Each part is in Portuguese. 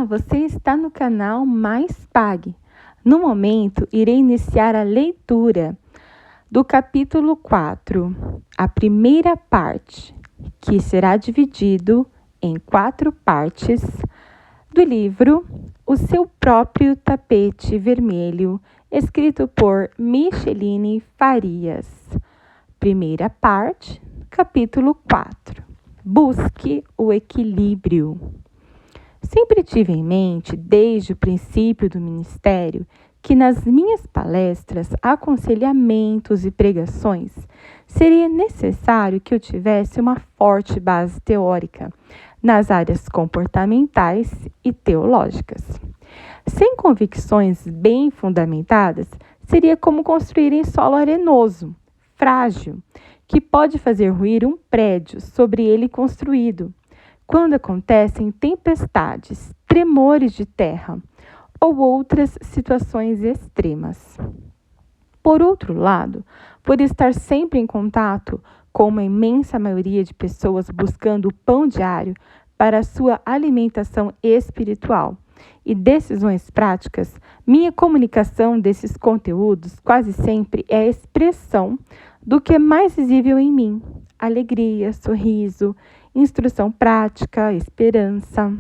Olá, você está no canal Mais Pague. No momento, irei iniciar a leitura do capítulo 4, a primeira parte, que será dividido em 4 partes do livro O Seu Próprio Tapete Vermelho, escrito por Micheline Farias. Primeira parte, capítulo 4. Busque o equilíbrio. Sempre tive em mente, desde o princípio do ministério, que nas minhas palestras, aconselhamentos e pregações, seria necessário que eu tivesse uma forte base teórica nas áreas comportamentais e teológicas. Sem convicções bem fundamentadas, seria como construir em solo arenoso, frágil, que pode fazer ruir um prédio sobre ele construído, quando acontecem tempestades, tremores de terra ou outras situações extremas. Por outro lado, por estar sempre em contato com uma imensa maioria de pessoas buscando o pão diário para a sua alimentação espiritual e decisões práticas, minha comunicação desses conteúdos quase sempre é a expressão do que é mais visível em mim: alegria, sorriso, instrução prática, esperança.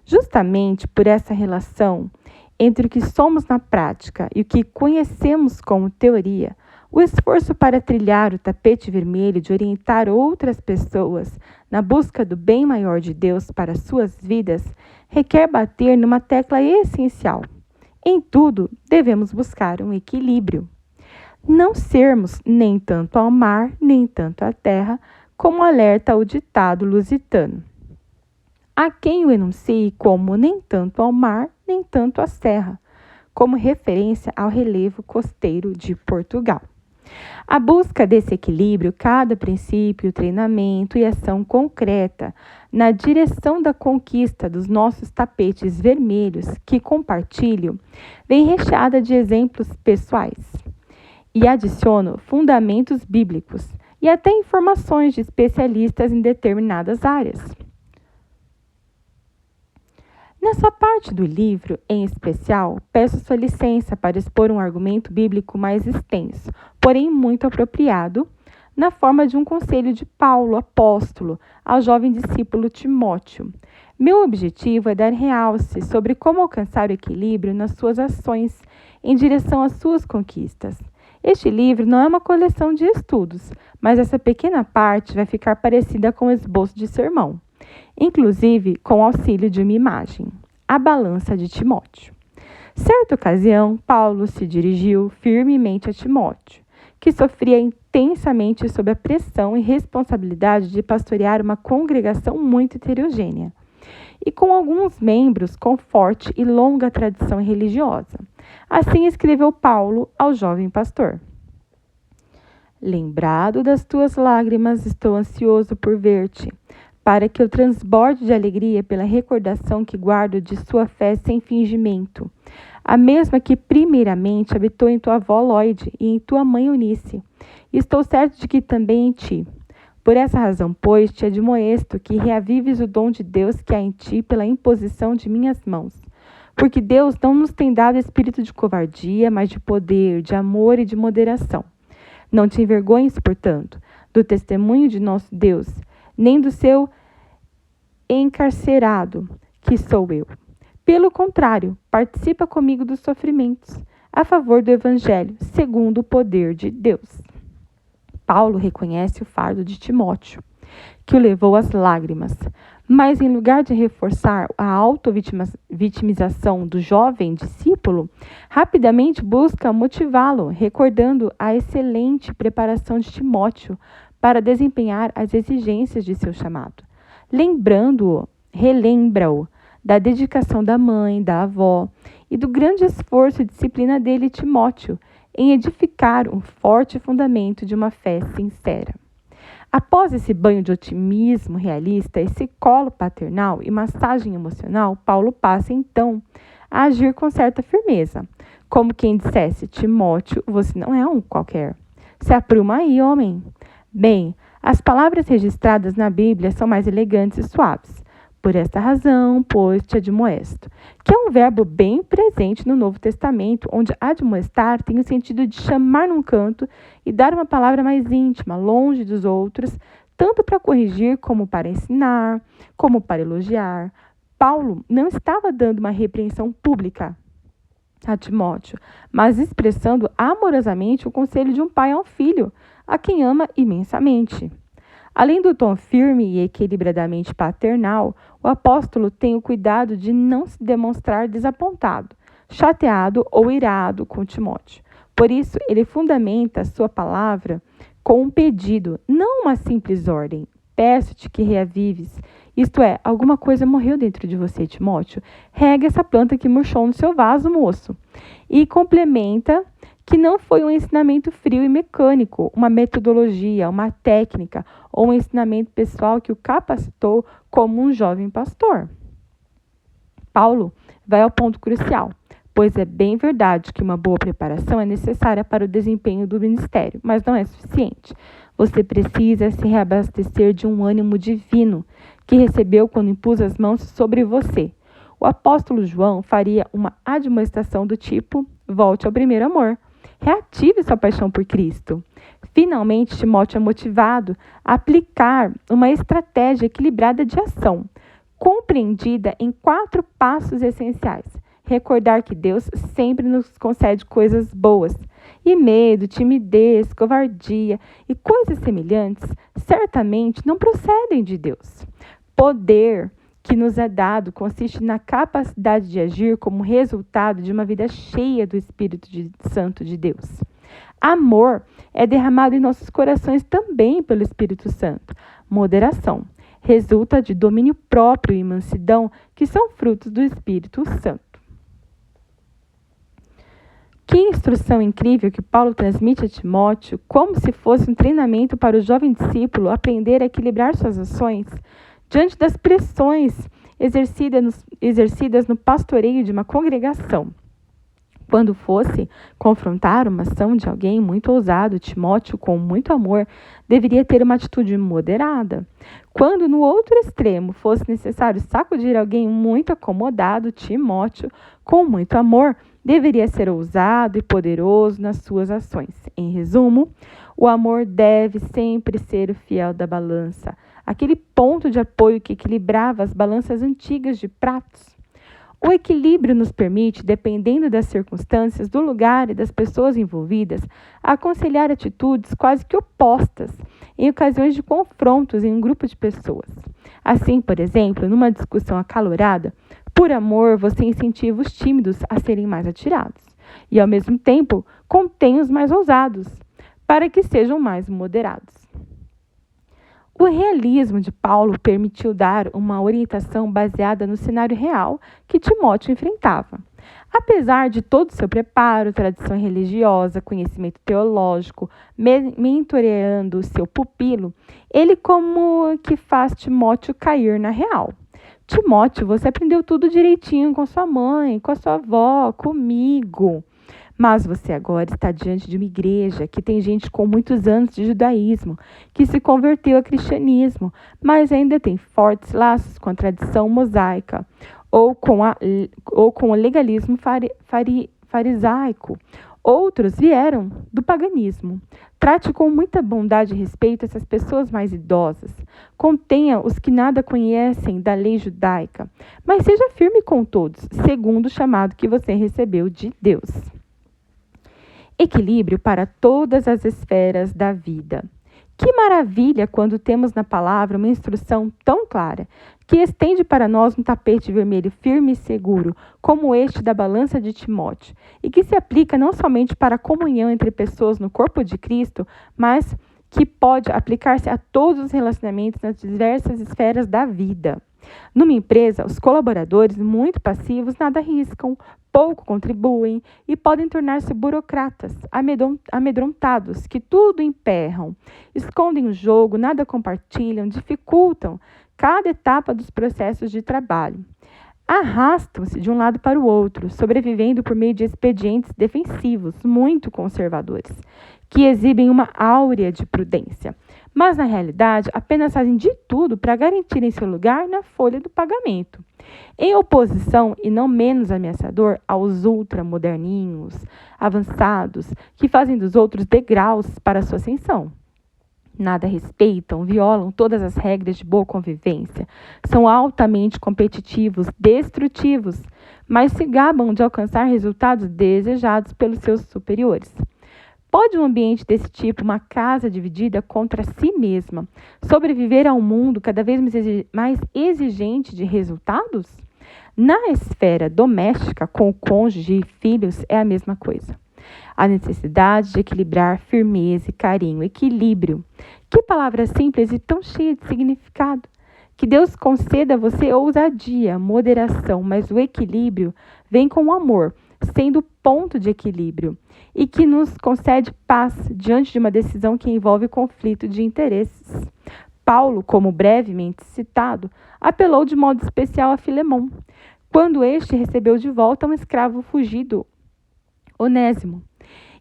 Justamente por essa relação entre o que somos na prática e o que conhecemos como teoria, o esforço para trilhar o tapete vermelho de orientar outras pessoas na busca do bem maior de Deus para suas vidas requer bater numa tecla essencial. Em tudo, devemos buscar um equilíbrio. Não sermos nem tanto ao mar, nem tanto à terra, como alerta o ditado lusitano. Há quem o enuncie como nem tanto ao mar, nem tanto à serra, como referência ao relevo costeiro de Portugal. A busca desse equilíbrio, cada princípio, treinamento e ação concreta na direção da conquista dos nossos tapetes vermelhos que compartilho, vem recheada de exemplos pessoais. E adiciono fundamentos bíblicos e até informações de especialistas em determinadas áreas. Nessa parte do livro, em especial, peço sua licença para expor um argumento bíblico mais extenso, porém muito apropriado, na forma de um conselho de Paulo, apóstolo, ao jovem discípulo Timóteo. Meu objetivo é dar realce sobre como alcançar o equilíbrio nas suas ações em direção às suas conquistas. Este livro não é uma coleção de estudos, mas essa pequena parte vai ficar parecida com um esboço de sermão, inclusive com o auxílio de uma imagem, a balança de Timóteo. Certa ocasião, Paulo se dirigiu firmemente a Timóteo, que sofria intensamente sob a pressão e responsabilidade de pastorear uma congregação muito heterogênea, e com alguns membros com forte e longa tradição religiosa. Assim escreveu Paulo ao jovem pastor: Lembrado das tuas lágrimas, estou ansioso por ver-te, para que eu transborde de alegria pela recordação que guardo de sua fé sem fingimento, a mesma que primeiramente habitou em tua avó Lóide e em tua mãe Eunice. E estou certo de que também em ti. Por essa razão, pois, te admoesto que reavives o dom de Deus que há em ti pela imposição de minhas mãos. Porque Deus não nos tem dado espírito de covardia, mas de poder, de amor e de moderação. Não te envergonhes, portanto, do testemunho de nosso Deus, nem do seu encarcerado, que sou eu. Pelo contrário, participa comigo dos sofrimentos, a favor do Evangelho, segundo o poder de Deus. Paulo reconhece o fardo de Timóteo, que o levou às lágrimas, mas em lugar de reforçar a auto-vitimização do jovem discípulo, rapidamente busca motivá-lo, recordando a excelente preparação de Timóteo para desempenhar as exigências de seu chamado. Relembra-o da dedicação da mãe, da avó e do grande esforço e disciplina dele, Timóteo, em edificar um forte fundamento de uma fé sincera. Após esse banho de otimismo realista, esse colo paternal e massagem emocional, Paulo passa então a agir com certa firmeza, como quem dissesse: Timóteo, você não é um qualquer. Se apruma aí, homem. Bem, as palavras registradas na Bíblia são mais elegantes e suaves, Por esta razão, pois, te admoesto, que é um verbo bem presente no Novo Testamento, onde admoestar tem o sentido de chamar num canto e dar uma palavra mais íntima, longe dos outros, tanto para corrigir como para ensinar, como para elogiar. Paulo não estava dando uma repreensão pública a Timóteo, mas expressando amorosamente o conselho de um pai a um filho, a quem ama imensamente. Além do tom firme e equilibradamente paternal, o apóstolo tem o cuidado de não se demonstrar desapontado, chateado ou irado com Timóteo. Por isso, ele fundamenta a sua palavra com um pedido, não uma simples ordem. Peço-te que reavives. Isto é, alguma coisa morreu dentro de você, Timóteo. Rega essa planta que murchou no seu vaso, moço. E complementa que não foi um ensinamento frio e mecânico, uma metodologia, uma técnica ou um ensinamento pessoal que o capacitou como um jovem pastor. Paulo vai ao ponto crucial, pois é bem verdade que uma boa preparação é necessária para o desempenho do ministério, mas não é suficiente. Você precisa se reabastecer de um ânimo divino que recebeu quando impus as mãos sobre você. O apóstolo João faria uma admoestação do tipo: volte ao primeiro amor. Reative sua paixão por Cristo. Finalmente, Timóteo é motivado a aplicar uma estratégia equilibrada de ação, compreendida em 4 passos essenciais. Recordar que Deus sempre nos concede coisas boas, e medo, timidez, covardia e coisas semelhantes certamente não procedem de Deus. Poder que nos é dado consiste na capacidade de agir como resultado de uma vida cheia do Espírito Santo de Deus. Amor é derramado em nossos corações também pelo Espírito Santo. Moderação resulta de domínio próprio e mansidão, que são frutos do Espírito Santo. Que instrução incrível que Paulo transmite a Timóteo, como se fosse um treinamento para o jovem discípulo aprender a equilibrar suas ações diante das pressões exercidas no pastoreio de uma congregação. Quando fosse confrontar uma ação de alguém muito ousado, Timóteo, com muito amor, deveria ter uma atitude moderada. Quando, no outro extremo, fosse necessário sacudir alguém muito acomodado, Timóteo, com muito amor, deveria ser ousado e poderoso nas suas ações. Em resumo, o amor deve sempre ser o fiel da balança, aquele ponto de apoio que equilibrava as balanças antigas de pratos. O equilíbrio nos permite, dependendo das circunstâncias, do lugar e das pessoas envolvidas, aconselhar atitudes quase que opostas em ocasiões de confrontos em um grupo de pessoas. Assim, por exemplo, numa discussão acalorada, por amor, você incentiva os tímidos a serem mais atirados e, ao mesmo tempo, contém os mais ousados, para que sejam mais moderados. O realismo de Paulo permitiu dar uma orientação baseada no cenário real que Timóteo enfrentava. Apesar de todo o seu preparo, tradição religiosa, conhecimento teológico, mentoreando o seu pupilo, ele como que faz Timóteo cair na real. Timóteo, você aprendeu tudo direitinho com sua mãe, com a sua avó, comigo. Mas você agora está diante de uma igreja que tem gente com muitos anos de judaísmo, que se converteu ao cristianismo, mas ainda tem fortes laços com a tradição mosaica ou com o legalismo farisaico. Outros vieram do paganismo. Trate com muita bondade e respeito essas pessoas mais idosas. Contenha os que nada conhecem da lei judaica, mas seja firme com todos, segundo o chamado que você recebeu de Deus. Equilíbrio para todas as esferas da vida. Que maravilha quando temos na palavra uma instrução tão clara, que estende para nós um tapete vermelho firme e seguro, como este da balança de Timóteo, e que se aplica não somente para a comunhão entre pessoas no corpo de Cristo, mas que pode aplicar-se a todos os relacionamentos nas diversas esferas da vida. Numa empresa, os colaboradores muito passivos nada arriscam, pouco contribuem e podem tornar-se burocratas, amedrontados, que tudo emperram, escondem o jogo, nada compartilham, dificultam cada etapa dos processos de trabalho. Arrastam-se de um lado para o outro, sobrevivendo por meio de expedientes defensivos muito conservadores, que exibem uma áurea de prudência, mas na realidade apenas fazem de tudo para garantirem seu lugar na folha do pagamento. Em oposição, e não menos ameaçador, aos ultramoderninhos, avançados, que fazem dos outros degraus para sua ascensão. Nada respeitam, violam todas as regras de boa convivência, são altamente competitivos, destrutivos, mas se gabam de alcançar resultados desejados pelos seus superiores. Pode um ambiente desse tipo, uma casa dividida contra si mesma, sobreviver a um mundo cada vez mais exigente de resultados? Na esfera doméstica, com o cônjuge e filhos, é a mesma coisa. A necessidade de equilibrar firmeza e carinho, equilíbrio. Que palavra simples e tão cheia de significado. Que Deus conceda a você ousadia, moderação, mas o equilíbrio vem com o amor, sendo o ponto de equilíbrio, e que nos concede paz diante de uma decisão que envolve conflito de interesses. Paulo, como brevemente citado, apelou de modo especial a Filemão, quando este recebeu de volta um escravo fugido, Onésimo.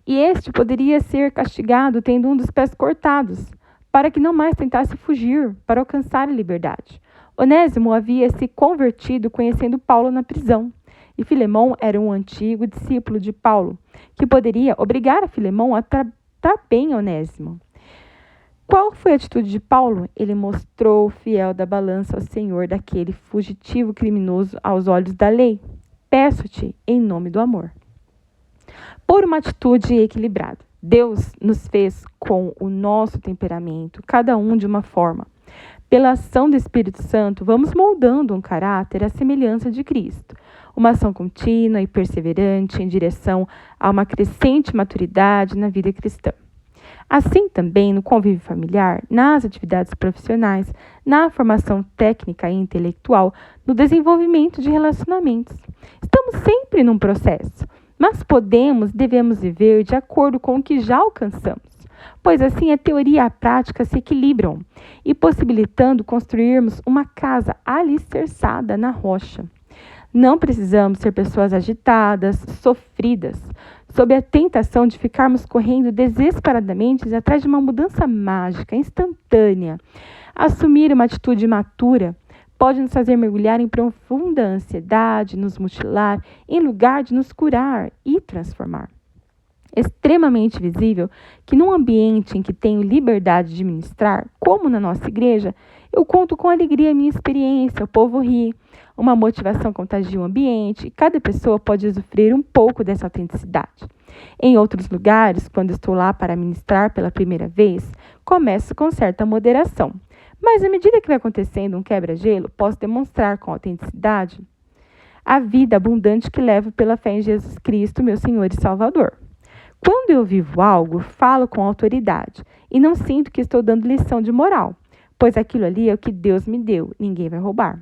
E este poderia ser castigado tendo um dos pés cortados, para que não mais tentasse fugir para alcançar a liberdade. Onésimo havia se convertido conhecendo Paulo na prisão, e Filemão era um antigo discípulo de Paulo, que poderia obrigar a Filemão a tratar bem Onésimo. Qual foi a atitude de Paulo? Ele mostrou fiel da balança ao Senhor daquele fugitivo criminoso aos olhos da lei. Peço-te em nome do amor. Por uma atitude equilibrada. Deus nos fez com o nosso temperamento, cada um de uma forma. Pela ação do Espírito Santo, vamos moldando um caráter à semelhança de Cristo. Uma ação contínua e perseverante em direção a uma crescente maturidade na vida cristã. Assim também no convívio familiar, nas atividades profissionais, na formação técnica e intelectual, no desenvolvimento de relacionamentos. Estamos sempre num processo, mas devemos viver de acordo com o que já alcançamos, pois assim a teoria e a prática se equilibram e possibilitando construirmos uma casa alicerçada na rocha. Não precisamos ser pessoas agitadas, sofridas, sob a tentação de ficarmos correndo desesperadamente atrás de uma mudança mágica, instantânea. Assumir uma atitude matura pode nos fazer mergulhar em profunda ansiedade, nos mutilar, em lugar de nos curar e transformar. Extremamente visível que num ambiente em que tenho liberdade de ministrar, como na nossa igreja, eu conto com alegria a minha experiência, o povo ri, uma motivação contagia o ambiente e cada pessoa pode usufruir um pouco dessa autenticidade. Em outros lugares, quando estou lá para ministrar pela primeira vez, começo com certa moderação. Mas à medida que vai acontecendo um quebra-gelo, posso demonstrar com autenticidade a vida abundante que levo pela fé em Jesus Cristo, meu Senhor e Salvador. Quando eu vivo algo, falo com autoridade e não sinto que estou dando lição de moral, pois aquilo ali é o que Deus me deu, ninguém vai roubar.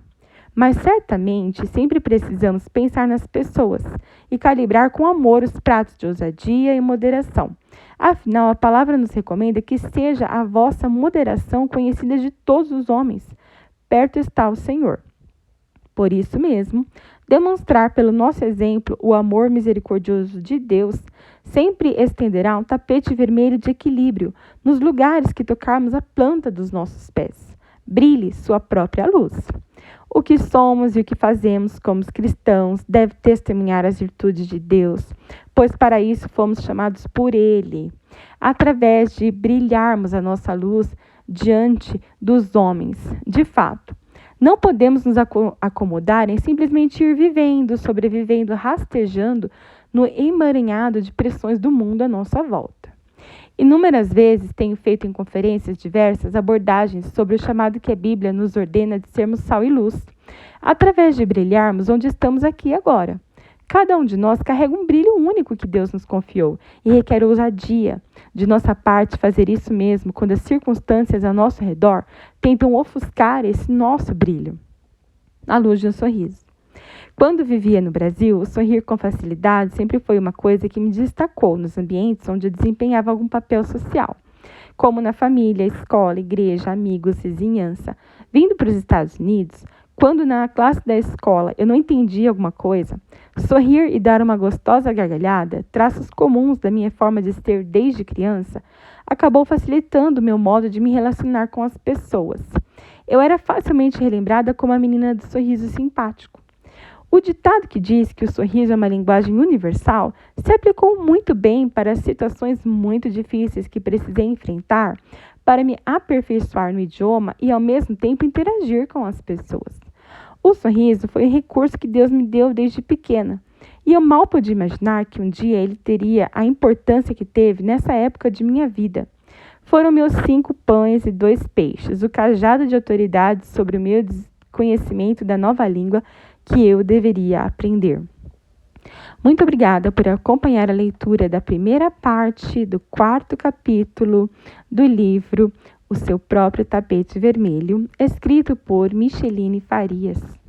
Mas certamente sempre precisamos pensar nas pessoas e calibrar com amor os pratos de ousadia e moderação. Afinal, a palavra nos recomenda que seja a vossa moderação conhecida de todos os homens. Perto está o Senhor. Por isso mesmo, demonstrar pelo nosso exemplo o amor misericordioso de Deus sempre estenderá um tapete vermelho de equilíbrio nos lugares que tocarmos a planta dos nossos pés. Brilhe sua própria luz. O que somos e o que fazemos como cristãos deve testemunhar as virtudes de Deus, pois para isso fomos chamados por Ele, através de brilharmos a nossa luz diante dos homens. De fato, não podemos nos acomodar em simplesmente ir vivendo, sobrevivendo, rastejando no emaranhado de pressões do mundo à nossa volta. Inúmeras vezes tenho feito em conferências diversas abordagens sobre o chamado que a Bíblia nos ordena de sermos sal e luz, através de brilharmos onde estamos aqui agora. Cada um de nós carrega um brilho único que Deus nos confiou e requer ousadia de nossa parte fazer isso mesmo quando as circunstâncias ao nosso redor tentam ofuscar esse nosso brilho. À luz de um sorriso. Quando vivia no Brasil, o sorrir com facilidade sempre foi uma coisa que me destacou nos ambientes onde eu desempenhava algum papel social, como na família, escola, igreja, amigos, vizinhança. Vindo para os Estados Unidos, Quando na classe da escola eu não entendia alguma coisa, sorrir e dar uma gostosa gargalhada, traços comuns da minha forma de ser desde criança, acabou facilitando o meu modo de me relacionar com as pessoas. Eu era facilmente relembrada como a menina do sorriso simpático. O ditado que diz que o sorriso é uma linguagem universal se aplicou muito bem para situações muito difíceis que precisei enfrentar para me aperfeiçoar no idioma e, ao mesmo tempo, interagir com as pessoas. O sorriso foi um recurso que Deus me deu desde pequena, e eu mal podia imaginar que um dia ele teria a importância que teve nessa época de minha vida. Foram meus 5 pães e 2 peixes, o cajado de autoridade sobre o meu conhecimento da nova língua que eu deveria aprender. Muito obrigada por acompanhar a leitura da primeira parte do 4º capítulo do livro O Seu Próprio Tapete Vermelho, escrito por Micheline Farias.